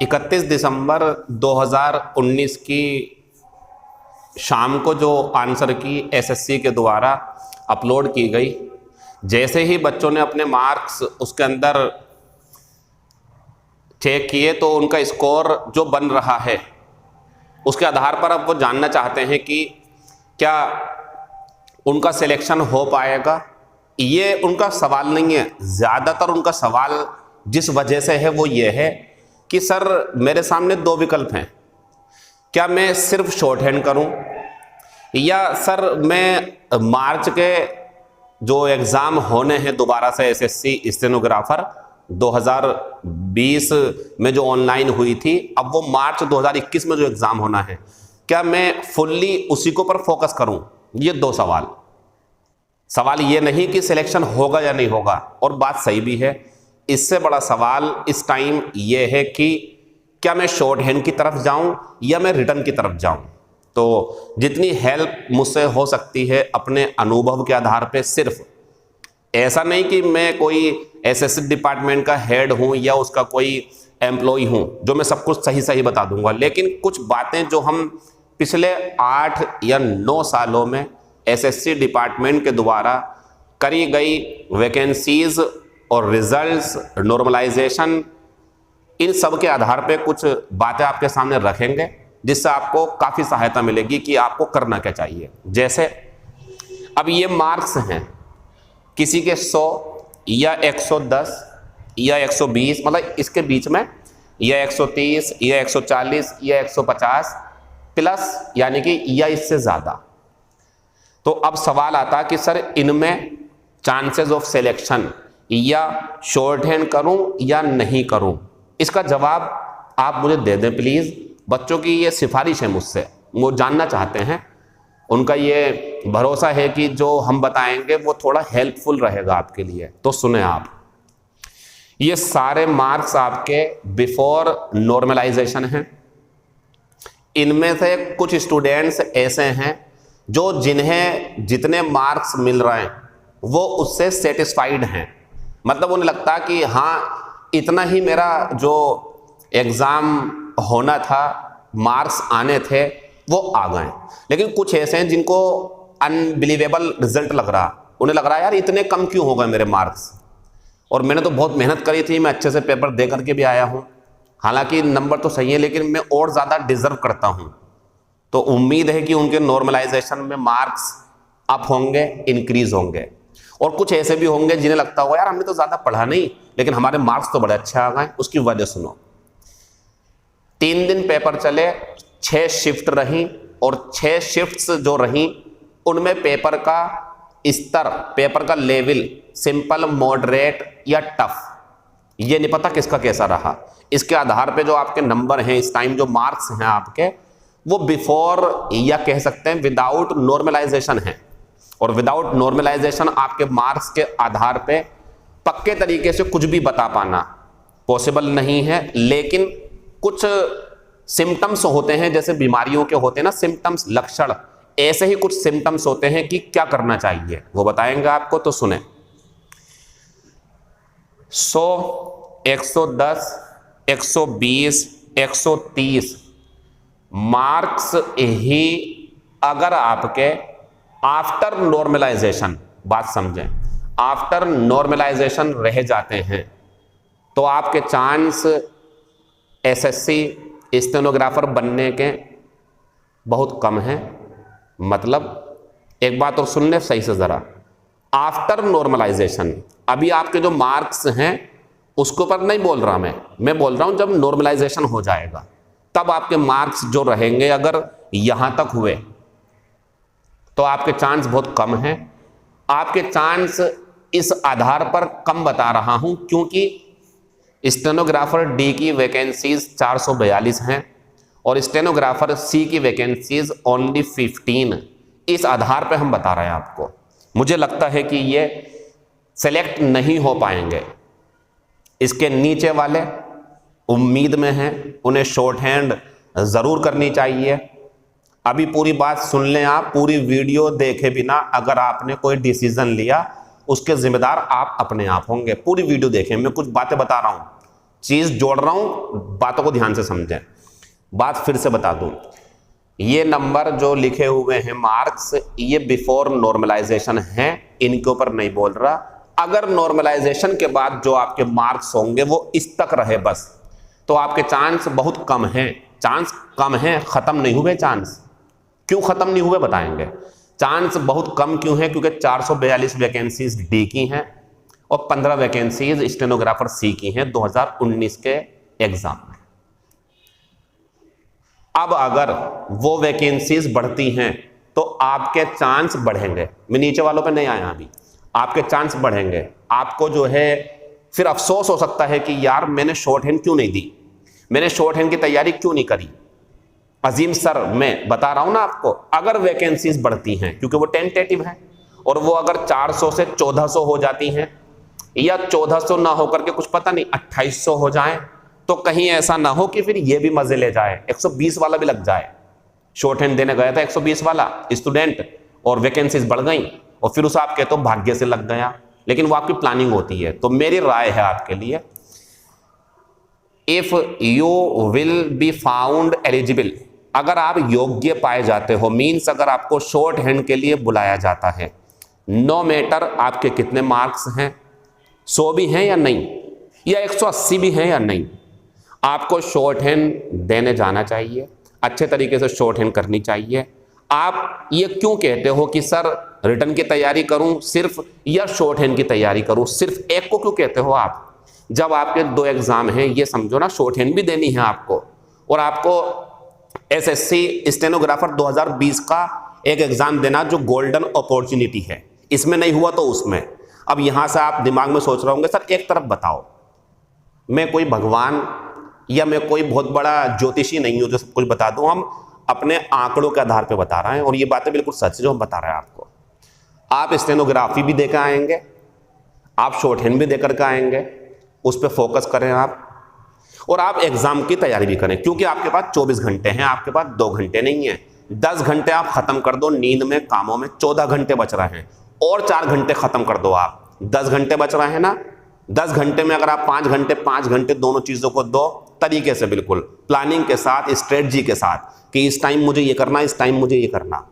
31 दिसंबर 2019 की शाम को जो आंसर की एसएससी के द्वारा अपलोड की गई, जैसे ही बच्चों ने अपने मार्क्स उसके अंदर चेक किए तो उनका स्कोर जो बन रहा है उसके आधार पर अब वो जानना चाहते हैं कि क्या उनका सिलेक्शन हो पाएगा। ये उनका सवाल नहीं है, ज़्यादातर उनका सवाल जिस वजह से है वो ये है कि सर मेरे सामने दो विकल्प हैं, क्या मैं सिर्फ शॉर्ट हैंड करूं या सर मैं मार्च के जो एग्ज़ाम होने हैं दोबारा से एसएससी स्टेनोग्राफर 2020 में जो ऑनलाइन हुई थी, अब वो मार्च 2021 में जो एग्ज़ाम होना है, क्या मैं फुल्ली उसी को पर फोकस करूं। ये दो सवाल ये नहीं कि सिलेक्शन होगा या नहीं होगा, और बात सही भी है। इससे बड़ा सवाल इस टाइम ये है कि क्या मैं शॉर्ट हैंड की तरफ जाऊं या मैं रिटर्न की तरफ जाऊं। तो जितनी हेल्प मुझसे हो सकती है अपने अनुभव के आधार पे, सिर्फ ऐसा नहीं कि मैं कोई एसएससी डिपार्टमेंट का हेड हूं या उसका कोई एम्प्लॉय हूं जो मैं सब कुछ सही बता दूंगा, लेकिन कुछ बातें जो हम पिछले 8 या 9 सालों में एसएससी डिपार्टमेंट के द्वारा करी गई वैकेंसीज और रिजल्ट्स, नॉर्मलाइजेशन, इन सब के आधार पे कुछ बातें आपके सामने रखेंगे जिससे आपको काफ़ी सहायता मिलेगी कि आपको करना क्या चाहिए। जैसे अब ये मार्क्स हैं, किसी के 100 या 110 या 120, मतलब इसके बीच में, या 130 या 140 या 150 प्लस, यानी कि या इससे ज़्यादा। तो अब सवाल आता कि सर इनमें चांसेस ऑफ सिलेक्शन या शॉर्ट हैंड करूं या नहीं करूं, इसका जवाब आप मुझे दे दें प्लीज़। बच्चों की ये सिफारिश है मुझसे, वो जानना चाहते हैं, उनका ये भरोसा है कि जो हम बताएंगे वो थोड़ा हेल्पफुल रहेगा आपके लिए। तो सुने आप, ये सारे मार्क्स आपके बिफोर नॉर्मलाइजेशन हैं। इनमें से कुछ स्टूडेंट्स ऐसे हैं जो जिन्हें जितने मार्क्स मिल रहे हैं वो उससे सेटिस्फाइड हैं, मतलब उन्हें लगता है कि हाँ इतना ही मेरा जो एग्ज़ाम होना था, मार्क्स आने थे, वो आ गए। लेकिन कुछ ऐसे हैं जिनको अनबिलीवेबल रिजल्ट लग रहा, उन्हें लग रहा है यार इतने कम क्यों हो गए मेरे मार्क्स, और मैंने तो बहुत मेहनत करी थी, मैं अच्छे से पेपर दे करके भी आया हूँ, हालांकि नंबर तो सही है लेकिन मैं और ज़्यादा डिजर्व करता हूँ। तो उम्मीद है कि उनके नॉर्मलाइजेशन में मार्क्स अप होंगे, इंक्रीज होंगे। और कुछ ऐसे भी होंगे जिन्हें लगता होगा यार हमने तो ज़्यादा पढ़ा नहीं लेकिन हमारे मार्क्स तो बड़े अच्छे आ गए। उसकी वजह सुनो, 3 दिन पेपर चले, 6 शिफ्ट रही, और 6 शिफ्ट्स जो रही उनमें पेपर का स्तर, पेपर का लेवल सिंपल, मॉडरेट या टफ, ये नहीं पता किसका कैसा रहा। इसके आधार पे जो आपके नंबर हैं इस टाइम, जो मार्क्स हैं आपके, वो बिफोर या कह सकते हैं विदाउट नॉर्मलाइजेशन है। और विदाउट नॉर्मलाइजेशन आपके मार्क्स के आधार पे पक्के तरीके से कुछ भी बता पाना पॉसिबल नहीं है। लेकिन कुछ सिम्टम्स होते हैं, जैसे बीमारियों के होते हैं ना सिम्टम्स, लक्षण, ऐसे ही कुछ सिम्टम्स होते हैं कि क्या करना चाहिए वो बताएंगे आपको। तो सुने, 100, 110, 120, 130 मार्क्स ही अगर आपके आफ्टर नॉर्मलाइजेशन, बात समझें, आफ्टर नॉर्मलाइजेशन रह जाते हैं तो आपके चांस एसएससी स्टेनोग्राफर बनने के बहुत कम हैं। मतलब एक बात और सुन ले सही से ज़रा, आफ्टर नॉर्मलाइजेशन, अभी आपके जो मार्क्स हैं उसके ऊपर नहीं बोल रहा मैं बोल रहा हूं जब नॉर्मलाइजेशन हो जाएगा तब आपके मार्क्स जो रहेंगे, अगर यहां तक हुए तो आपके चांस बहुत कम हैं। आपके चांस इस आधार पर कम बता रहा हूं क्योंकि स्टेनोग्राफर डी की वैकेंसीज 442 हैं और स्टेनोग्राफर सी की वैकेंसीज ओनली 15। इस आधार पर हम बता रहे हैं आपको। मुझे लगता है कि ये सेलेक्ट नहीं हो पाएंगे। इसके नीचे वाले उम्मीद में हैं, उन्हें शॉर्ट हैंड ज़रूर करनी चाहिए। अभी पूरी बात सुन लें आप, पूरी वीडियो देखे बिना अगर आपने कोई डिसीजन लिया उसके जिम्मेदार आप अपने आप होंगे। पूरी वीडियो देखें, मैं कुछ बातें बता रहा हूँ, चीज जोड़ रहा हूं, बातों को ध्यान से समझें। बात फिर से बता दूं, ये नंबर जो लिखे हुए हैं मार्क्स, ये बिफोर नॉर्मलाइजेशन हैं, इनके ऊपर नहीं बोल रहा। अगर नॉर्मलाइजेशन के बाद जो आपके मार्क्स होंगे वो इस तक रहे बस, तो आपके चांस बहुत कम हैं। चांस कम है, खत्म नहीं हुए चांस। क्यों खत्म नहीं हुए बताएंगे। चांस बहुत कम क्यों है? क्योंकि 442 वैकेंसीज डी की हैं और 15 वैकेंसीज स्टेनोग्राफर सी की हैं 2019 के एग्जाम में। अब अगर वो वैकेंसीज बढ़ती हैं तो आपके चांस बढ़ेंगे। मैं नीचे वालों पे नहीं आया अभी, आपके चांस बढ़ेंगे। आपको जो है फिर अफसोस हो सकता है कि यार मैंने शॉर्ट हैंड क्यों नहीं दी, मैंने शॉर्ट हैंड की तैयारी क्यों नहीं करी। अजीम सर, मैं बता रहा हूं ना आपको, अगर वैकेंसीज बढ़ती हैं, क्योंकि वो टेंटेटिव है, और वो अगर 400 से 1400 हो जाती हैं, या 1400 ना होकर के कुछ पता नहीं 2800 हो जाए, तो कहीं ऐसा ना हो कि फिर ये भी मजे ले जाए, 120 वाला भी लग जाए। शॉर्ट हैंड देने गया था 120 वाला स्टूडेंट और वैकेंसीज बढ़ गई, और फिर उस आपके तो भाग्य से लग गया, लेकिन वो आपकी प्लानिंग होती है। तो मेरी राय है आपके लिए, if you will be found eligible, अगर आप योग्य पाए जाते हो, मीन्स अगर आपको शॉर्ट हैंड के लिए बुलाया जाता है, नो मैटर आपके कितने मार्क्स हैं, 100 भी हैं या नहीं, या 180 भी हैं या नहीं, आपको शॉर्ट हैंड देने जाना चाहिए, अच्छे तरीके से शॉर्ट हैंड करनी चाहिए। आप ये क्यों कहते हो कि सर रिटर्न की तैयारी करूं सिर्फ, या शॉर्ट हैंड की तैयारी करूं सिर्फ, एक को क्यों कहते हो आप? जब आपके 2 एग्जाम हैं, ये समझो ना, शॉर्ट हैंड भी देनी है आपको, और आपको एसएससी स्टेनोग्राफर 2020 का एक एग्जाम देना जो गोल्डन अपॉर्चुनिटी है, इसमें नहीं हुआ तो उसमें। अब यहां से आप दिमाग में सोच रहे होंगे सर एक तरफ बताओ, मैं कोई भगवान या मैं कोई बहुत बड़ा ज्योतिषी नहीं हूं जो सब कुछ बता दूं, हम अपने आंकड़ों के आधार पे बता रहे हैं, और ये बातें बिल्कुल सच है जो हम बता रहे हैं आपको। आप स्टेनोग्राफी भी देकर आएंगे, आप शॉर्ट हैंड भी देकर के आएंगे, उस पर फोकस करें आप, और आप एग्जाम की तैयारी भी करें, क्योंकि आपके पास 24 घंटे हैं, आपके पास 2 घंटे नहीं है। 10 घंटे आप खत्म कर दो नींद में, कामों में, 14 घंटे बच रहे हैं, और 4 घंटे खत्म कर दो आप, 10 घंटे बच रहे हैं ना। 10 घंटे में अगर आप 5 घंटे दोनों चीजों को दो तरीके से, बिल्कुल प्लानिंग के साथ, स्ट्रेटजी के साथ, कि इस टाइम मुझे ये करना, इस टाइम मुझे ये करना,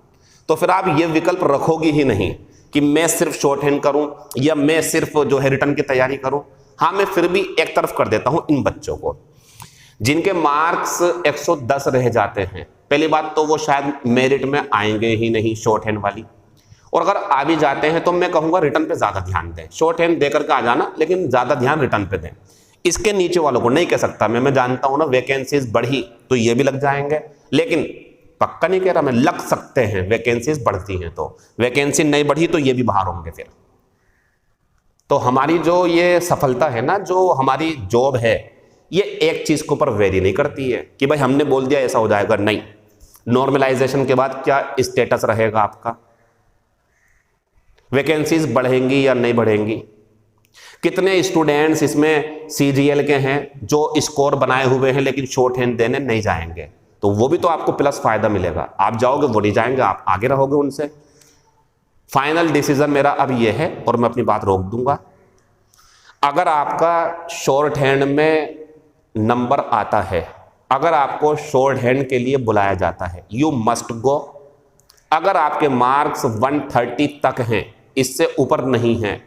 तो फिर आप ये विकल्प रखोगे ही नहीं कि मैं सिर्फ शॉर्ट हैंड करूं या मैं सिर्फ जो है रिटर्न की तैयारी करूं। हाँ, मैं फिर भी एक तरफ कर देता हूं इन बच्चों को जिनके मार्क्स 110 रह जाते हैं। पहली बात तो वो शायद मेरिट में आएंगे ही नहीं शॉर्ट हैंड वाली, और अगर आ भी जाते हैं तो मैं कहूंगा रिटर्न पे ज्यादा ध्यान दें। शॉर्ट हैंड देकर के आ जाना, लेकिन ज्यादा ध्यान रिटर्न पे दें। इसके नीचे वालों को नहीं कह सकता मैं जानता हूं ना, वैकेंसीज बढ़ी तो ये भी लग जाएंगे, लेकिन पक्का नहीं कह रहा मैं, लग सकते हैं। वैकेंसीज बढ़ती हैं तो, वैकेंसी नहीं बढ़ी तो ये भी बाहर होंगे फिर। तो हमारी जो ये सफलता है ना, जो हमारी जॉब है, ये एक चीज के ऊपर वेरी नहीं करती है कि भाई हमने बोल दिया ऐसा हो जाएगा, नहीं। नॉर्मलाइजेशन के बाद क्या स्टेटस रहेगा आपका, वैकेंसीज बढ़ेंगी या नहीं बढ़ेंगी, कितने स्टूडेंट्स इसमें सीजीएल के हैं जो स्कोर बनाए हुए हैं लेकिन शॉर्ट हैंड देने नहीं जाएंगे, तो वो भी तो आपको प्लस फायदा मिलेगा। आप जाओगे, वो नहीं जाएंगे, आप आगे रहोगे उनसे। फाइनल डिसीजन मेरा अब ये है, और मैं अपनी बात रोक दूंगा, अगर आपका शॉर्ट हैंड में नंबर आता है, अगर आपको शॉर्ट हैंड के लिए बुलाया जाता है, यू मस्ट गो। अगर आपके मार्क्स 130 तक हैं, इससे ऊपर नहीं हैं,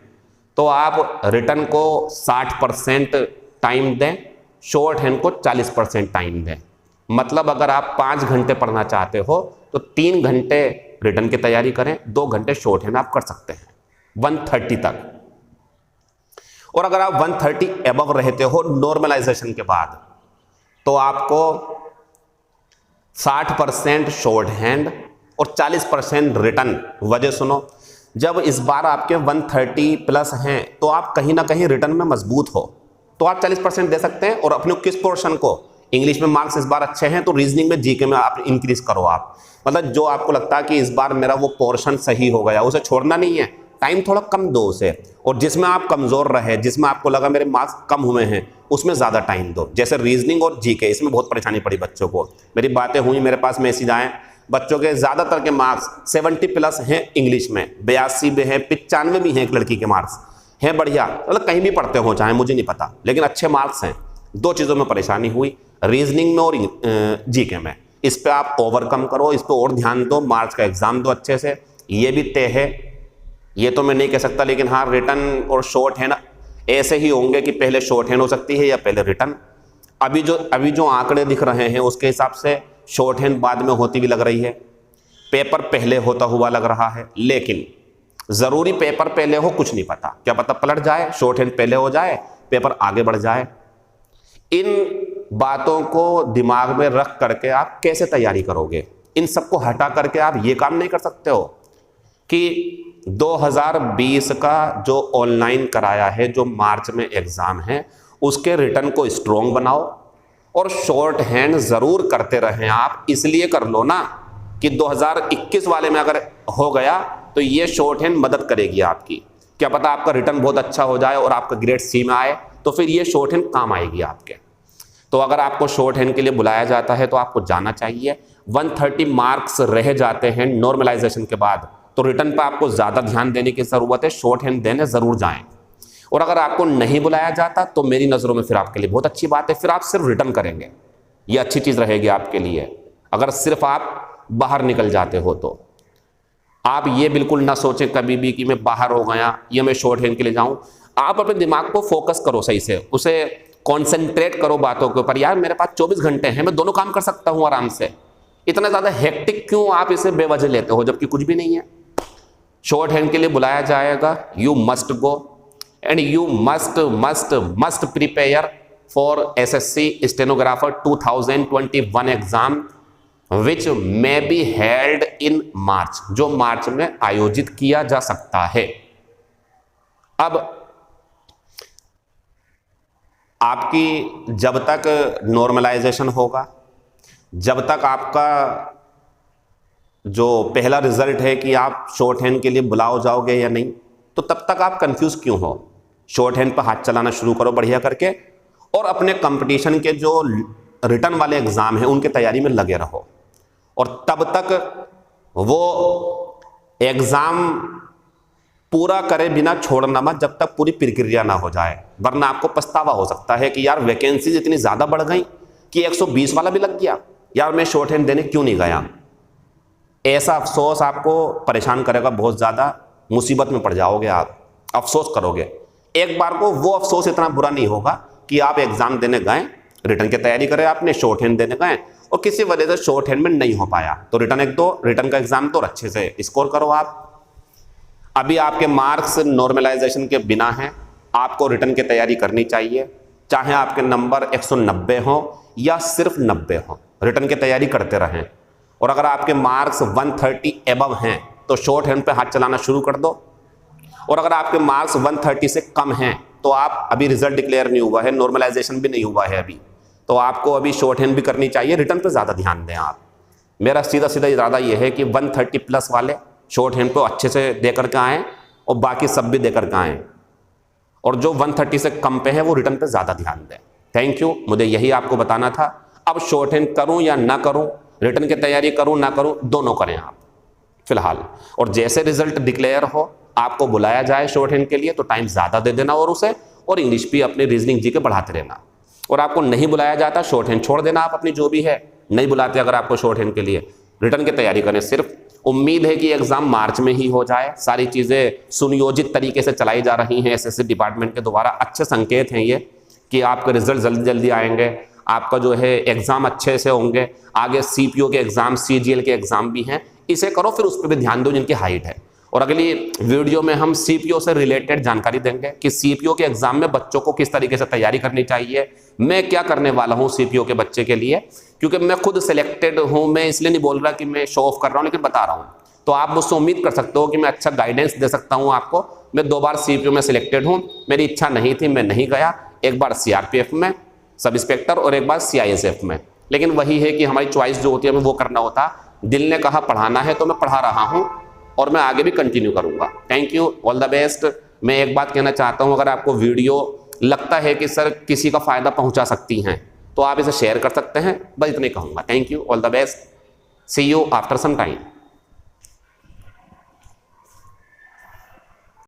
तो आप रिटर्न को 60% टाइम दें, शॉर्ट हैंड को 40% टाइम दें। मतलब अगर आप 5 घंटे पढ़ना चाहते हो तो 3 घंटे रिटर्न की तैयारी करें, 2 घंटे शॉर्ट हैंड आप कर सकते हैं 130 तक। और अगर आप 130 एबव रहते हो नॉर्मलाइजेशन के बाद, तो आपको 60% शॉर्ट हैंड और 40% रिटर्न। वजह सुनो, जब इस बार आपके 130 प्लस हैं तो आप कहीं ना कहीं रिटर्न में मजबूत हो, तो आप 40% दे सकते हैं। और अपने किस पोर्शन को, इंग्लिश में मार्क्स इस बार अच्छे हैं तो रीजनिंग में, जीके में आप इंक्रीज करो। आप मतलब जो आपको लगता है कि इस बार मेरा वो पोर्शन सही हो गया, उसे छोड़ना नहीं है, टाइम थोड़ा कम दो उसे। और जिसमें आप कमजोर रहे, जिसमें आपको लगा मेरे मार्क्स कम हुए हैं, उसमें ज्यादा टाइम दो। जैसे रीजनिंग और जीके, इसमें बहुत परेशानी पड़ी बच्चों को। मेरी बातें हुई, मेरे पास मैसेज आए, बच्चों के ज्यादातर के मार्क्स 70 प्लस हैं इंग्लिश में, 82 भी हैं, 95 भी हैं। एक लड़की के मार्क्स हैं बढ़िया, मतलब कहीं भी पढ़ते हो चाहे, मुझे नहीं पता, लेकिन अच्छे मार्क्स हैं। दो चीज़ों में परेशानी हुई, रीजनिंग में और जीके में। इस पे आप ओवरकम करो, इस पे और ध्यान दो, मार्च का एग्जाम दो अच्छे से। ये भी तय है, ये तो मैं नहीं कह सकता, लेकिन हाँ रिटर्न और शॉर्ट हैंड ऐसे ही होंगे कि पहले शॉर्ट हैंड हो सकती है या पहले रिटर्न। अभी जो आंकड़े दिख रहे हैं उसके हिसाब से शॉर्ट हैंड बाद में होती भी लग रही है, पेपर पहले होता हुआ लग रहा है। लेकिन जरूरी पेपर पहले हो कुछ नहीं पता, क्या पता पलट जाए, शॉर्ट हैंड पहले हो जाए, पेपर आगे बढ़ जाए। इन बातों को दिमाग में रख करके आप कैसे तैयारी करोगे? इन सबको हटा करके आप ये काम नहीं कर सकते हो कि 2020 का जो ऑनलाइन कराया है, जो मार्च में एग्जाम है, उसके रिटर्न को स्ट्रॉन्ग बनाओ और शॉर्ट हैंड जरूर करते रहें आप। इसलिए कर लो ना कि 2021 वाले में अगर हो गया तो ये शॉर्ट हैंड मदद करेगी आपकी। क्या पता आपका रिटर्न बहुत अच्छा हो जाए और आपका ग्रेड सी में आए, तो फिर ये शॉर्ट हैंड काम आएगी आपके। तो अगर आपको शॉर्ट हैंड के लिए बुलाया जाता है तो आपको जाना चाहिए। 130 मार्क्स रह जाते हैं नॉर्मलाइजेशन के बाद, तो रिटर्न पर आपको ज़्यादा ध्यान देने की ज़रूरत है, शॉर्ट हैंड देने ज़रूर जाएं। और अगर आपको नहीं बुलाया जाता तो मेरी नज़रों में फिर आपके लिए बहुत अच्छी बात है, फिर आप सिर्फ रिटर्न करेंगे, ये अच्छी चीज़ रहेगी आपके लिए। अगर सिर्फ आप बाहर निकल जाते हो तो आप ये बिल्कुल ना सोचें कभी भी कि मैं बाहर हो गया या मैं शॉर्ट हैंड के लिए जाऊं। आप अपने दिमाग को फोकस करो सही से, उसे कॉन्सेंट्रेट करो बातों के ऊपर। यार मेरे पास 24 घंटे हैं, मैं दोनों काम कर सकता हूं आराम से। इतना ज़्यादा हेक्टिक क्यों आप इसे बेवजह लेते हो जबकि कुछ भी नहीं है। शॉर्ट हैंड के लिए बुलाया जाएगा, you must go and you must prepare for SSC stenographer 2021 exam which may be held in March, जो मार्च में आयोजित किया जा सकता है। अब आपकी जब तक नॉर्मलाइजेशन होगा, जब तक आपका जो पहला रिजल्ट है कि आप शॉर्ट हैंड के लिए बुलाओ जाओगे या नहीं, तो तब तक आप कंफ्यूज क्यों हो? शॉर्ट हैंड पर हाथ चलाना शुरू करो बढ़िया करके, और अपने कंपटीशन के जो रिटर्न वाले एग्जाम हैं उनकी तैयारी में लगे रहो। और तब तक वो एग्जाम पूरा करे बिना छोड़ना मत जब तक पूरी प्रक्रिया ना हो जाए, वरना आपको पछतावा हो सकता है कि यार वैकेंसीज इतनी ज़्यादा बढ़ गई कि 120 वाला भी लग गया, यार मैं शॉर्ट हैंड देने क्यों नहीं गया। ऐसा अफसोस आपको परेशान करेगा, बहुत ज़्यादा मुसीबत में पड़ जाओगे, आप अफसोस करोगे। एक बार को वो अफसोस इतना बुरा नहीं होगा कि आप एग्ज़ाम देने गए, रिटर्न की तैयारी करें आपने, शॉर्ट हैंड देने गए और किसी वजह से शॉर्ट हैंड में नहीं हो पाया, तो रिटर्न का एग्जाम तो अच्छे से स्कोर करो आप। अभी आपके मार्क्स नॉर्मलाइजेशन के बिना हैं, आपको रिटर्न की तैयारी करनी चाहिए, चाहे आपके नंबर 190 हो या सिर्फ 90 हो, रिटर्न की तैयारी करते रहें। और अगर आपके मार्क्स 130 एबव हैं तो शॉर्ट हैंड पे हाथ चलाना शुरू कर दो, और अगर आपके मार्क्स 130 से कम हैं तो आप, अभी रिजल्ट डिक्लेयर नहीं हुआ है, नॉर्मलाइजेशन भी नहीं हुआ है अभी, तो आपको अभी शॉर्ट हैंड भी करनी चाहिए, रिटर्न पे ज़्यादा ध्यान दें आप। मेरा सीधा सीधा इरादा ये है कि 130 प्लस वाले शॉर्ट हैंड को अच्छे से दे करके आएँ और बाकी सब भी दे करके आएँ, और जो 130 से कम पे है वो रिटर्न पे ज़्यादा ध्यान दें। थैंक यू, मुझे यही आपको बताना था। अब शॉर्ट हैंड करूँ या ना करूँ, रिटर्न की तैयारी करूँ ना करूँ, दोनों करें आप फिलहाल। और जैसे रिजल्ट डिक्लेयर हो, आपको बुलाया जाए शॉर्ट हैंड के लिए तो टाइम ज़्यादा दे देना और उसे, और इंग्लिश भी अपनी रीजनिंग जी के बढ़ाते रहना। और आपको नहीं बुलाया जाता शॉर्ट हैंड छोड़ देना आप अपनी जो भी है, नहीं बुलाते अगर आपको शॉर्ट हैंड के लिए, रिटर्न की तैयारी करें सिर्फ। उम्मीद है कि एग्जाम मार्च में ही हो जाए, सारी चीज़ें सुनियोजित तरीके से चलाई जा रही हैं SSC डिपार्टमेंट के द्वारा, अच्छे संकेत हैं ये कि आपके रिजल्ट जल्दी जल्दी आएंगे, आपका जो है एग्जाम अच्छे से होंगे। आगे CPO के एग्जाम, CGL के एग्जाम भी हैं, इसे करो, फिर उस पर भी ध्यान दो जिनकी हाइट है। और अगली वीडियो में हम CPO से रिलेटेड जानकारी देंगे कि CPO के एग्जाम में बच्चों को किस तरीके से तैयारी करनी चाहिए, मैं क्या करने वाला हूं CPO के बच्चे के लिए, क्योंकि मैं खुद सिलेक्टेड हूं। मैं इसलिए नहीं बोल रहा कि मैं शो ऑफ कर रहा हूं, लेकिन बता रहा हूं, तो आप मुझसे उम्मीद कर सकते हो कि मैं अच्छा गाइडेंस दे सकता हूं आपको। मैं 2 बार CPO में सिलेक्टेड हूं, मेरी इच्छा नहीं थी, मैं नहीं गया, एक बार CRPF में सब इंस्पेक्टर और एक बार CISF में, लेकिन वही है कि हमारी चॉइस जो होती है हमें वो करना होता। दिल ने कहा पढ़ाना है तो मैं पढ़ा रहा हूं और मैं आगे भी कंटिन्यू करूंगा। Thank you, all the best. मैं एक बात कहना चाहता हूं, अगर आपको वीडियो लगता है कि सर किसी का फायदा पहुंचा सकती हैं तो आप इसे शेयर कर सकते हैं, बस इतने कहूंगा। Thank you, all the best, see you after some time.